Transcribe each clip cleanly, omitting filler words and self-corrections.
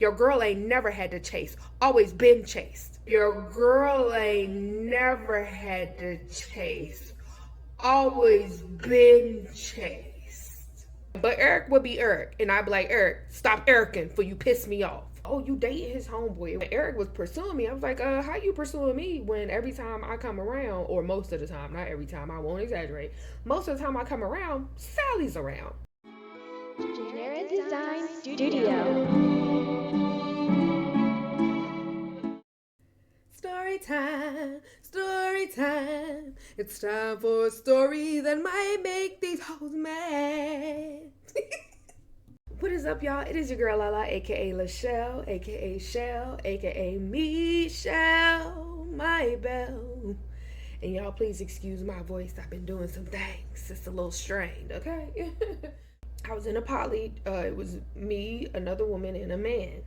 Your girl ain't never had to chase, always been chased. Your girl ain't never had to chase, always been chased. But Eric would be Eric, and I'd be like, Eric, stop Ericing for you piss me off. Oh, you dating his homeboy. When Eric was pursuing me, I was like, how you pursuing me when every time I come around, or most of the time, not every time, I won't exaggerate, most of the time I come around, Sally's around. Genira Design Studio. Story time, story time. It's time for a story that might make these hoes mad. What is up, y'all? It is your girl Lala, aka LaChelle, aka Chelle, aka Chelle, my belle. And y'all, please excuse my voice. I've been doing some things. It's a little strained, okay? I was in a poly. It was me, another woman, and a man.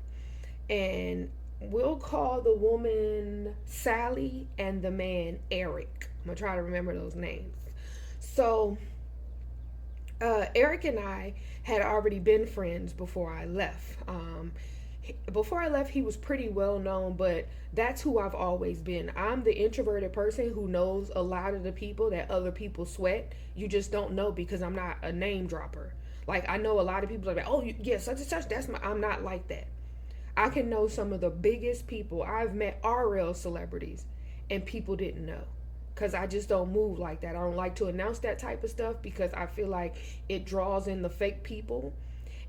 And we'll call the woman Sally and the man Eric. I'm gonna try to remember those names. So Eric and I had already been friends before I left. Before I left, he was pretty well known, but that's who I've always been. I'm the introverted person who knows a lot of the people that other people sweat. You just don't know because I'm not a name dropper. Like, I know a lot of people are like, oh, yeah, such and such. I'm not like that. I can know some of the biggest people. I've met RL celebrities and people didn't know because I just don't move like that. I don't like to announce that type of stuff because I feel like it draws in the fake people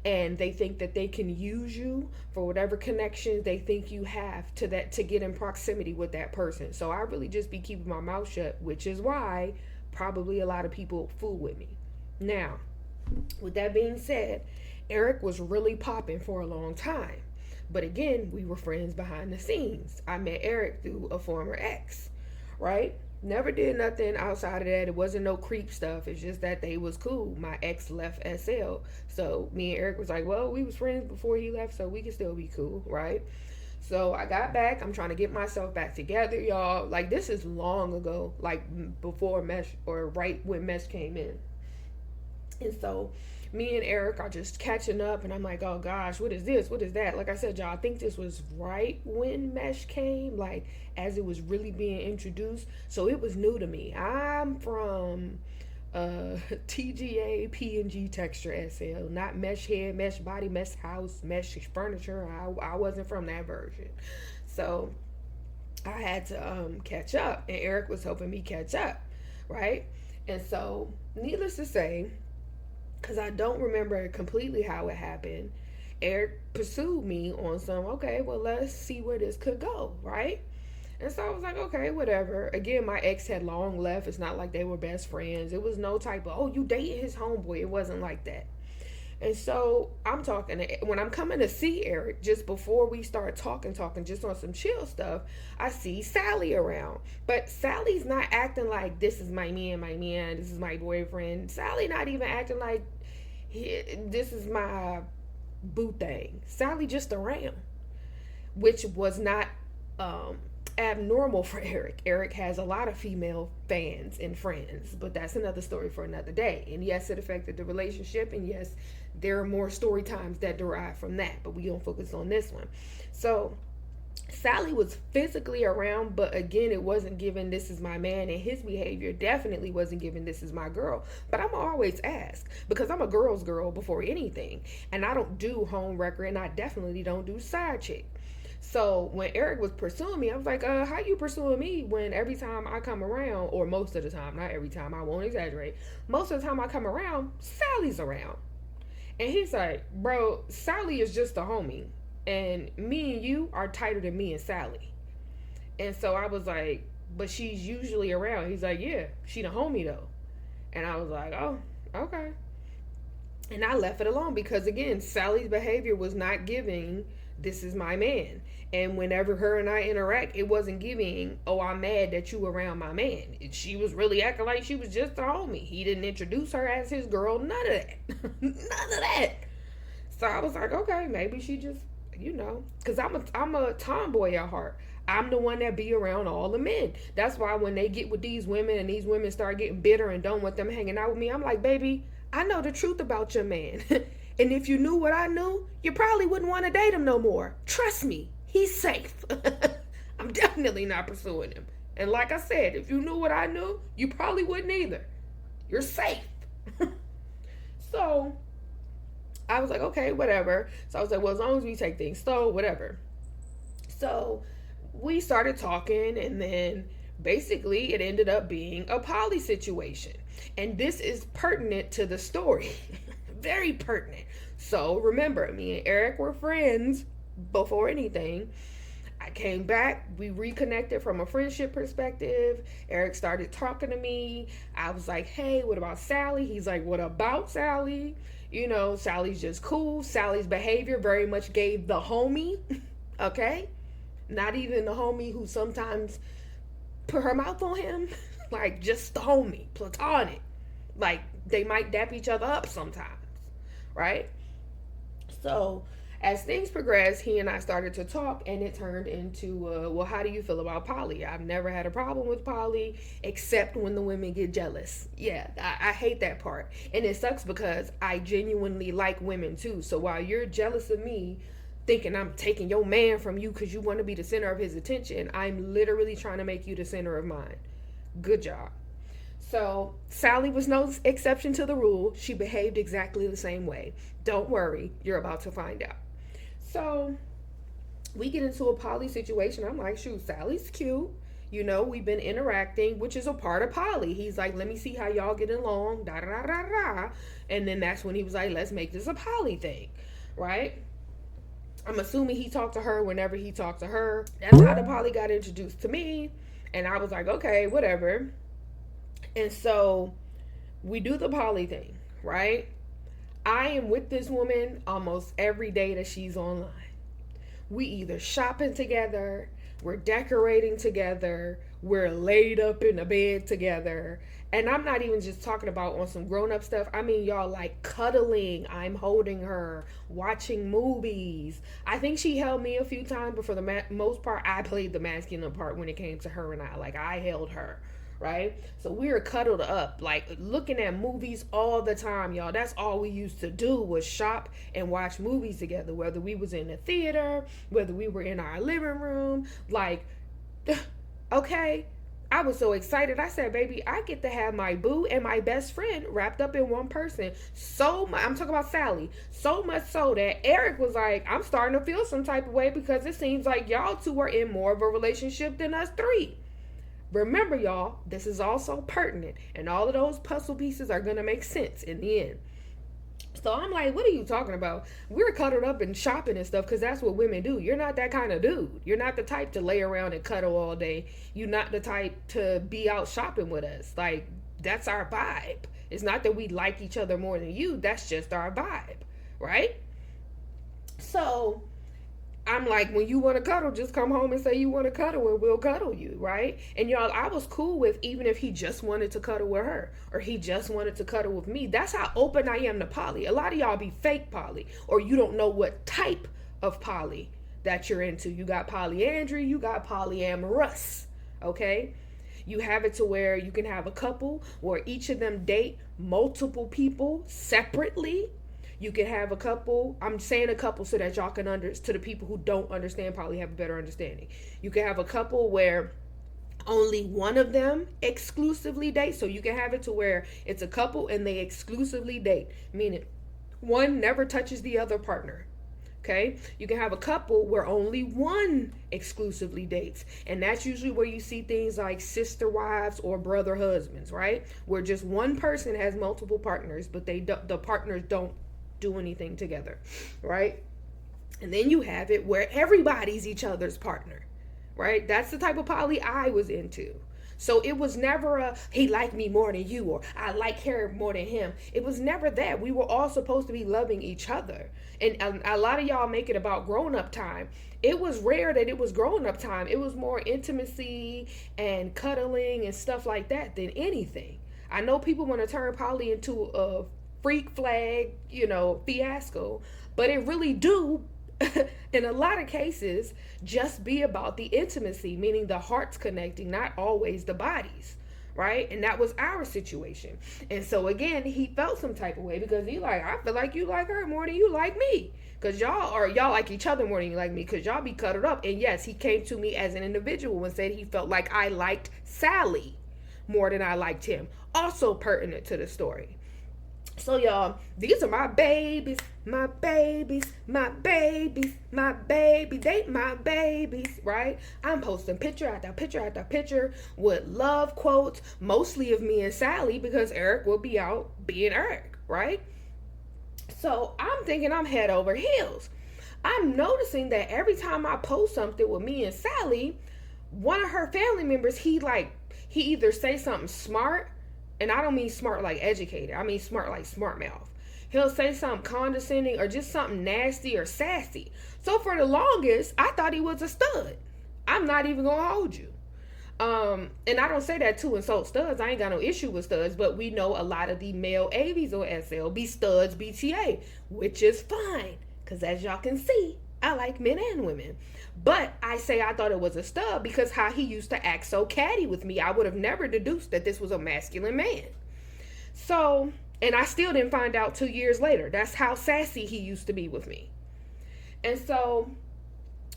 and they think that they can use you for whatever connections they think you have to get in proximity with that person. So I really just be keeping my mouth shut, which is why probably a lot of people fool with me. Now, with that being said, Eric was really popping for a long time. But again, we were friends behind the scenes. I met Eric through a former ex, right? Never did nothing outside of that. It wasn't no creep stuff. It's just that they was cool. My ex left SL. So me and Eric was like, well, we was friends before he left, so we can still be cool, right? So I got back. I'm trying to get myself back together, y'all. Like, this is long ago, like before Mesh, or right when Mesh came in. And so me and Eric are just catching up, and I'm like, oh gosh, what is this? What is that? Like I said, y'all, I think this was right when Mesh came, like as it was really being introduced. So it was new to me. I'm from TGA, PNG texture SL, not mesh head, mesh body, mesh house, mesh furniture. I wasn't from that version. So I had to catch up, and Eric was helping me catch up, right? And so, needless to say, because I don't remember completely how it happened, Eric pursued me on some, okay, well, let's see where this could go, right? And so I was like, okay, whatever. Again, my ex had long left. It's not like they were best friends. It was no type of, oh, you dated his homeboy. It wasn't like that. And so I'm talking, when I'm coming to see Eric, just before we start talking, just on some chill stuff, I see Sally around. But Sally's not acting like this is my man, this is my boyfriend. Sally not even acting like this is my boo thing. Sally just around, which was not abnormal for Eric. Eric has a lot of female fans and friends, but that's another story for another day. And yes, it affected the relationship, and yes, there are more story times that derive from that, but we don't focus on this one. So Sally was physically around, but again, it wasn't given this is my man, and his behavior definitely wasn't given this is my girl. But I'm always ask because I'm a girl's girl before anything, and I don't do home wrecker, and I definitely don't do side chick. So when Eric was pursuing me, I was like, how you pursuing me when every time I come around, or most of the time, not every time, I won't exaggerate, most of the time I come around, Sally's around. And he's like, bro, Sally is just a homie. And me and you are tighter than me and Sally. And so I was like, but she's usually around. He's like, yeah, she the homie though. And I was like, oh, okay. And I left it alone because again, Sally's behavior was not giving this is my man. And whenever her and I interact, it wasn't giving, oh, I'm mad that you around my man. She was really acting like she was just a homie. He didn't introduce her as his girl. None of that. None of that. So I was like, okay, maybe she just, because I'm a tomboy at heart. I'm the one that be around all the men. That's why when they get with these women and these women start getting bitter and don't want them hanging out with me, I'm like, baby, I know the truth about your man. And if you knew what I knew, you probably wouldn't want to date him no more. Trust me, he's safe. I'm definitely not pursuing him. And like I said, if you knew what I knew, you probably wouldn't either. You're safe. So I was like, okay, whatever. So I was like, well, as long as we take things slow, whatever. So we started talking, and then basically it ended up being a poly situation. And this is pertinent to the story. Very pertinent. So remember, me and Eric were friends before anything. I came back, we reconnected from a friendship perspective. Eric started talking to me. I was like, hey, what about Sally? He's like, what about Sally? You know, Sally's just cool. Sally's behavior very much gave the homie, okay? Not even the homie who sometimes put her mouth on him. Like, just the homie, platonic. Like, they might dap each other up sometimes, right? So as things progressed, he and I started to talk, and it turned into, well, how do you feel about poly? I've never had a problem with poly, except when the women get jealous. Yeah, I hate that part. And it sucks because I genuinely like women too. So while you're jealous of me, thinking I'm taking your man from you because you want to be the center of his attention, I'm literally trying to make you the center of mine. Good job. So Sally was no exception to the rule. She behaved exactly the same way. Don't worry, you're about to find out. So we get into a poly situation. I'm like, shoot, Sally's cute. You know, we've been interacting, which is a part of poly. He's like, let me see how y'all get along, da da da da da. And then that's when he was like, let's make this a poly thing, right? I'm assuming he talked to her whenever he talked to her. That's how the poly got introduced to me. And I was like, okay, whatever. And so we do the poly thing, right? I am with this woman almost every day that she's online. We either shopping together, we're decorating together, we're laid up in a bed together. And I'm not even just talking about on some grown-up stuff. I mean, y'all, like cuddling. I'm holding her, watching movies. I think she held me a few times, but for the most part, I played the masculine part when it came to her and I. Like, I held her. Right? So we were cuddled up, like looking at movies all the time, y'all. That's all we used to do was shop and watch movies together, whether we was in the theater, whether we were in our living room. Like, okay. I was so excited. I said, baby, I get to have my boo and my best friend wrapped up in one person. So much, I'm talking about Sally. So much so that Eric was like, I'm starting to feel some type of way because it seems like y'all two are in more of a relationship than us three. Remember, y'all, this is also pertinent, and all of those puzzle pieces are going to make sense in the end. So I'm like, what are you talking about? We're cuddled up and shopping and stuff because that's what women do. You're not that kind of dude. You're not the type to lay around and cuddle all day. You're not the type to be out shopping with us. Like, that's our vibe. It's not that we like each other more than you. That's just our vibe, right? So I'm like, when you want to cuddle, just come home and say you want to cuddle and we'll cuddle you, right? And y'all, I was cool with even if he just wanted to cuddle with her or he just wanted to cuddle with me. That's how open I am to poly. A lot of y'all be fake poly or you don't know what type of poly that you're into. You got polyandry, you got polyamorous, okay? You have it to where you can have a couple where each of them date multiple people separately. You can have a couple. I'm saying a couple so that y'all can to the people who don't understand probably have a better understanding. You can have a couple where only one of them exclusively dates. So you can have it to where it's a couple and they exclusively date, meaning one never touches the other partner. Okay, you can have a couple where only one exclusively dates, and that's usually where you see things like sister wives or brother husbands, right? Where just one person has multiple partners, but the partners don't do anything together, right? And then you have it where everybody's each other's partner, right? That's the type of poly I was into. So it was never a, he liked me more than you, or I like her more than him. It was never that. We were all supposed to be loving each other. And a lot of y'all make it about grown-up time. It was rare that it was grown-up time. It was more intimacy and cuddling and stuff like that than anything. I know people want to turn poly into a freak flag, fiasco, but it really do in a lot of cases just be about the intimacy, meaning the hearts connecting, not always the bodies, right? And that was our situation. And so again, he felt some type of way because he like, I feel like you like her more than you like me. Cause y'all like each other more than you like me. Cause y'all be cuddled up. And yes, he came to me as an individual and said he felt like I liked Sally more than I liked him. Also pertinent to the story. So y'all, these are my babies, my babies, my babies, my baby. They my babies, right? I'm posting picture after picture after picture with love quotes, mostly of me and Sally because Eric will be out being Eric, right? So I'm thinking I'm head over heels. I'm noticing that every time I post something with me and Sally, one of her family members, he either say something smart, and I don't mean smart like educated. I mean smart like smart mouth. He'll say something condescending or just something nasty or sassy. So for the longest, I thought he was a stud. I'm not even gonna hold you. And I don't say that to insult studs. I ain't got no issue with studs, but we know a lot of the male AVs on SL be studs BTA, which is fine. Cause as y'all can see, I like men and women. But I say I thought it was a stud because how he used to act so catty with me, I would have never deduced that this was a masculine man. So, and I still didn't find out 2 years later. That's how sassy he used to be with me. And so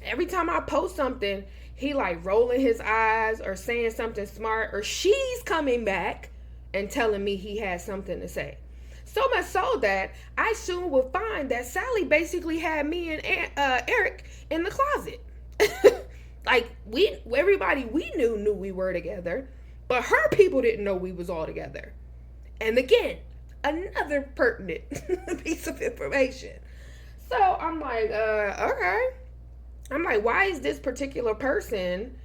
every time I post something, he like rolling his eyes or saying something smart, or she's coming back and telling me he has something to say. So much so that I soon would find that Sally basically had me and Eric in the closet. Like everybody we knew we were together, but her people didn't know we was all together. And again, another pertinent piece of information. So I'm like, okay. I'm like, why is this particular person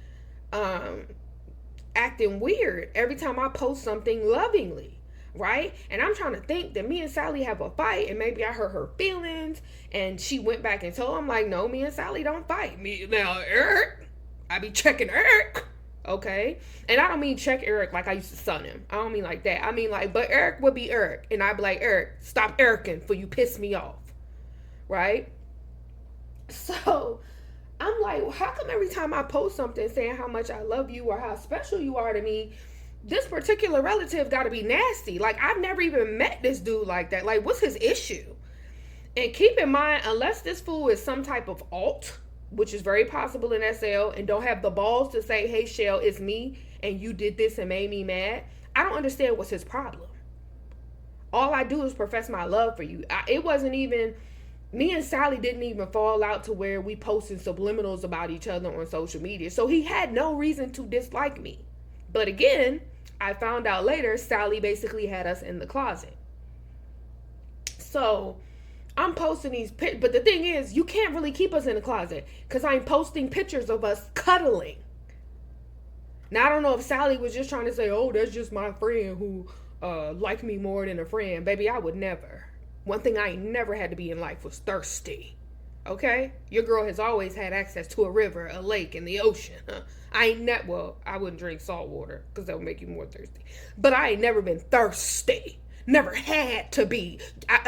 acting weird every time I post something lovingly? Right? And I'm trying to think that me and Sally have a fight and maybe I hurt her feelings and she went back and told him like, no, me and Sally don't fight. Me now, Eric, I be checking Eric. Okay? And I don't mean check Eric like I used to son him. I don't mean like that. I mean like, but Eric would be Eric. And I'd be like, Eric, stop Ericing for you piss me off. Right? So I'm like, well, how come every time I post something saying how much I love you or how special you are to me, this particular relative got to be nasty? Like, I've never even met this dude like that. Like, what's his issue? And keep in mind, unless this fool is some type of alt, which is very possible in SL, and don't have the balls to say, hey, Chelle, it's me, and you did this and made me mad, I don't understand what's his problem. All I do is profess my love for you. It wasn't even, me and Sally didn't even fall out to where we posted subliminals about each other on social media. So he had no reason to dislike me. But again, I found out later, Sally basically had us in the closet. So I'm posting these pictures, but the thing is, you can't really keep us in the closet because I'm posting pictures of us cuddling. Now, I don't know if Sally was just trying to say, oh, that's just my friend who liked me more than a friend. Baby, I would never. One thing I ain't never had to be in life was thirsty. Okay? Your girl has always had access to a river, a lake, and the ocean. Well, I wouldn't drink salt water because that would make you more thirsty. But I ain't never been thirsty. Never had to be.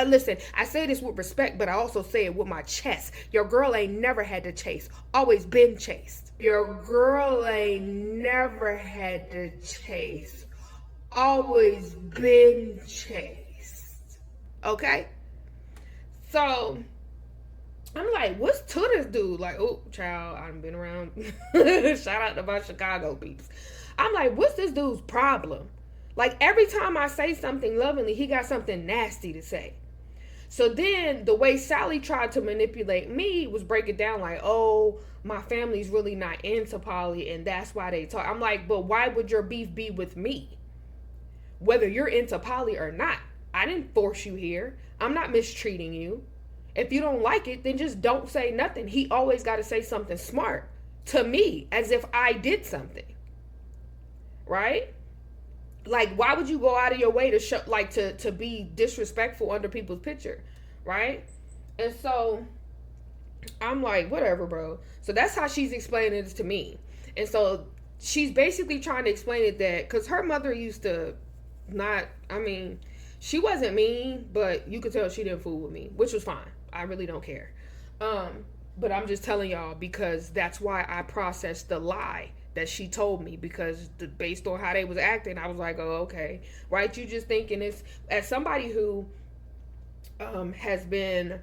Listen, I say this with respect, but I also say it with my chest. Your girl ain't never had to chase. Always been chased. Your girl ain't never had to chase. Always been chased. Okay? So I'm like, what's to this dude? Like, oh, child, I've been around. Shout out to my Chicago peeps. I'm like, what's this dude's problem? Like, every time I say something lovingly, he got something nasty to say. So then the way Sally tried to manipulate me was break it down like, oh, my family's really not into poly and that's why they talk. I'm like, but why would your beef be with me? Whether you're into poly or not. I didn't force you here. I'm not mistreating you. If you don't like it, then just don't say nothing. He always got to say something smart to me as if I did something. Right? Like, why would you go out of your way to show, like, to be disrespectful under people's picture? Right? And so I'm like, whatever, bro. So that's how she's explaining it to me. And so she's basically trying to explain it that, because her mother used to she wasn't mean, but you could tell she didn't fool with me, which was fine. I really don't care. But I'm just telling y'all because that's why I processed the lie that she told me, because based on how they was acting, I was like, oh, okay, right? You just thinking it's, as somebody who has been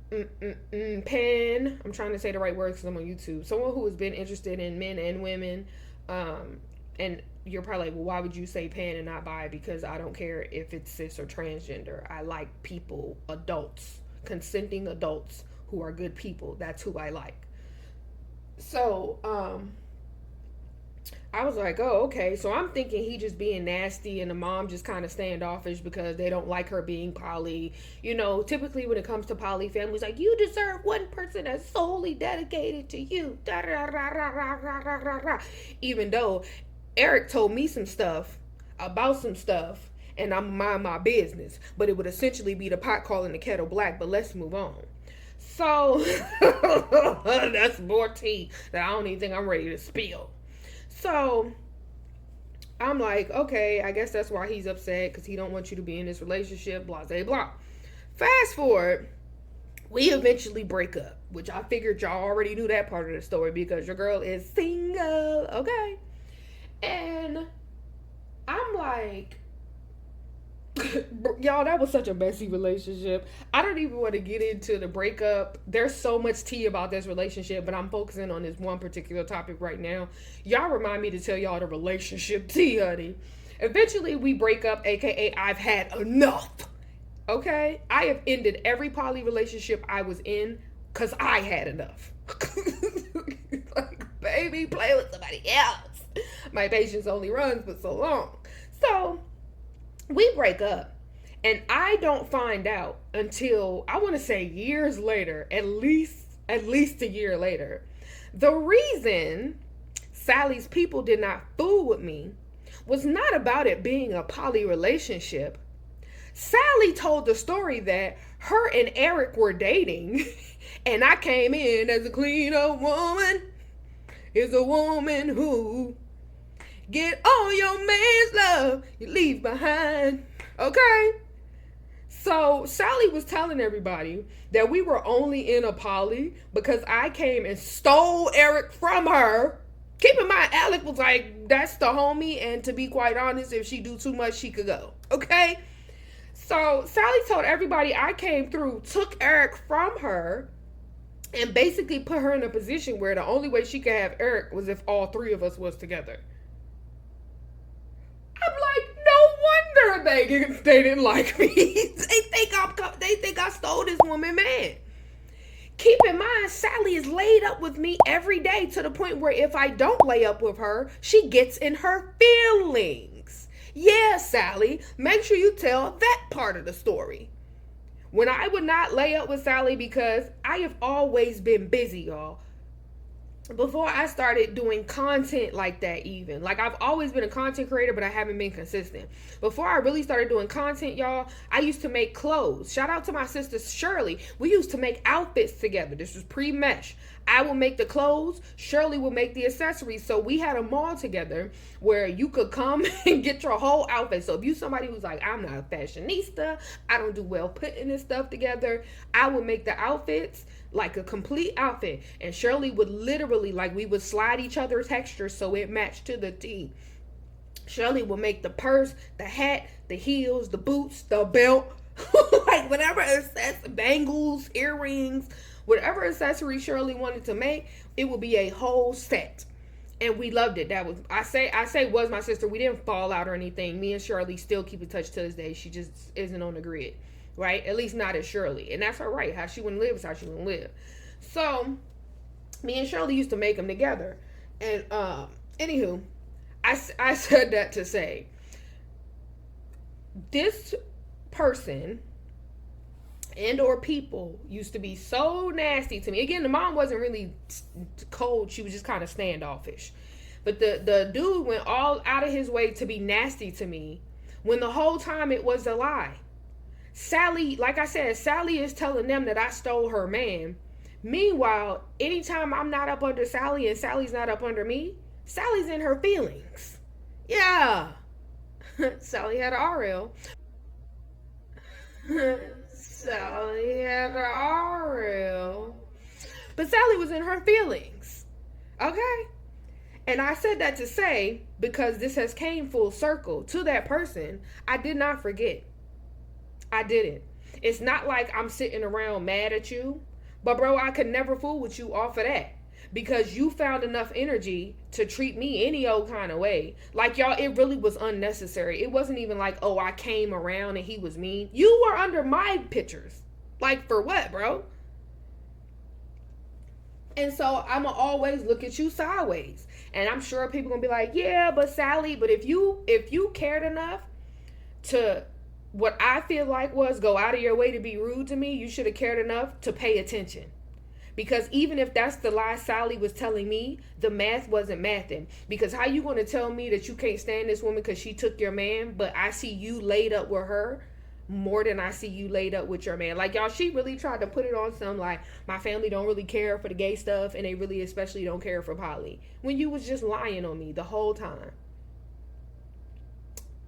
pen. I'm trying to say the right words because I'm on YouTube. Someone who has been interested in men and women, and you're probably like, well, why would you say pan and not bi? Because I don't care if it's cis or transgender. I like people, adults, consenting adults who are good people. That's who I like. So, I was like, oh, okay. So I'm thinking he just being nasty and the mom just kind of standoffish because they don't like her being poly. You know, typically when it comes to poly families, like, you deserve one person that's solely dedicated to you. Da, da, da, da, da, da, da, da. Even though Eric told me some stuff about some stuff and I'm mind my business, but it would essentially be the pot calling the kettle black. But let's move on. So that's more tea that I don't even think I'm ready to spill. So I'm like, okay, I guess that's why he's upset, because he don't want you to be in this relationship, blah, blah, blah. Fast forward, we eventually break up, which I figured y'all already knew that part of the story because your girl is single, okay? And I'm like, y'all, that was such a messy relationship. I don't even want to get into the breakup. There's so much tea about this relationship, but I'm focusing on this one particular topic right now. Y'all remind me to tell y'all the relationship tea, honey. Eventually we break up, aka I've had enough. Okay? I have ended every poly relationship I was in because I had enough. Like, baby, play with somebody else. My patience only runs but so long. So we break up, and I don't find out until, I want to say, years later, at least a year later. The reason Sally's people did not fool with me was not about it being a poly relationship. Sally told the story that her and Eric were dating, and I came in as a clean up woman. Is a woman who get all your man's love you leave behind. Okay? So Sally was telling everybody that we were only in a poly because I came and stole Eric from her. Keep in mind, Alec was like, that's the homie, and to be quite honest, if she do too much, she could go. Okay? So Sally told everybody I came through, took Eric from her, and basically put her in a position where the only way she could have Eric was if all three of us was together. I'm like, no wonder they didn't like me. They think I stole this woman, man. Keep in mind, Sally is laid up with me every day to the point where if I don't lay up with her, she gets in her feelings. Yeah, Sally, make sure you tell that part of the story. When I would not lay up with Sally, because I have always been busy, y'all. Before I started doing content like that, even like, I've always been a content creator, but I haven't been consistent. Before I really started doing content, y'all, I used to make clothes. Shout out to my sister Shirley. We used to make outfits together. This was pre-mesh. I will make the clothes, Shirley will make the accessories. So we had a mall together where you could come and get your whole outfit. So if you somebody who's like, I'm not a fashionista, I don't do well putting this stuff together, I would make the outfits like a complete outfit. And Shirley would literally, like, we would slide each other's textures so it matched to the T. Shirley would make the purse, the hat, the heels, the boots, the belt, like whatever, bangles, earrings, whatever accessory Shirley wanted to make, it would be a whole set. And we loved it. That was, I say was my sister. We didn't fall out or anything. Me and Shirley still keep in touch to this day. She just isn't on the grid, right? At least not as Shirley. And that's her right. How she wouldn't live is how she wouldn't live. So me and Shirley used to make them together. And anywho, I said that to say, this person and or people used to be so nasty to me. Again, the mom wasn't really cold. She was just kind of standoffish. But the dude went all out of his way to be nasty to me when the whole time it was a lie. Sally, like I said, Sally is telling them that I stole her man. Meanwhile, anytime I'm not up under Sally and Sally's not up under me, Sally's in her feelings. Yeah. Sally had an RL. Sally had an RL. But Sally was in her feelings. Okay? And I said that to say, because this has came full circle to that person, I did not forget. I didn't. It's not like I'm sitting around mad at you. But bro, I could never fool with you off of that. Because you found enough energy to treat me any old kind of way. Like, y'all, it really was unnecessary. It wasn't even like, oh, I came around and he was mean. You were under my pictures. Like, for what, bro? And so I'm going to always look at you sideways. And I'm sure people going to be like, yeah, but Sally, but if you cared enough to, what I feel like was, go out of your way to be rude to me, you should have cared enough to pay attention. Because even if that's the lie Sally was telling me, the math wasn't mathing. Because how you going to tell me that you can't stand this woman because she took your man, but I see you laid up with her more than I see you laid up with your man? Like, y'all, she really tried to put it on some, like, my family don't really care for the gay stuff, and they really especially don't care for poly. When you was just lying on me the whole time.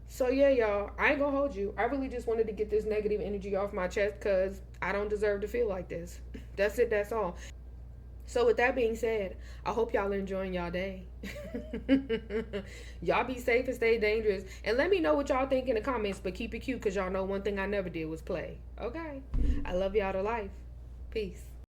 So yeah, y'all, I ain't gonna hold you. I really just wanted to get this negative energy off my chest because I don't deserve to feel like this. That's it, that's all. So with that being said, I hope y'all are enjoying y'all day. Y'all be safe and stay dangerous. And let me know what y'all think in the comments, but keep it cute because y'all know one thing I never did was play. Okay? I love y'all to life. Peace.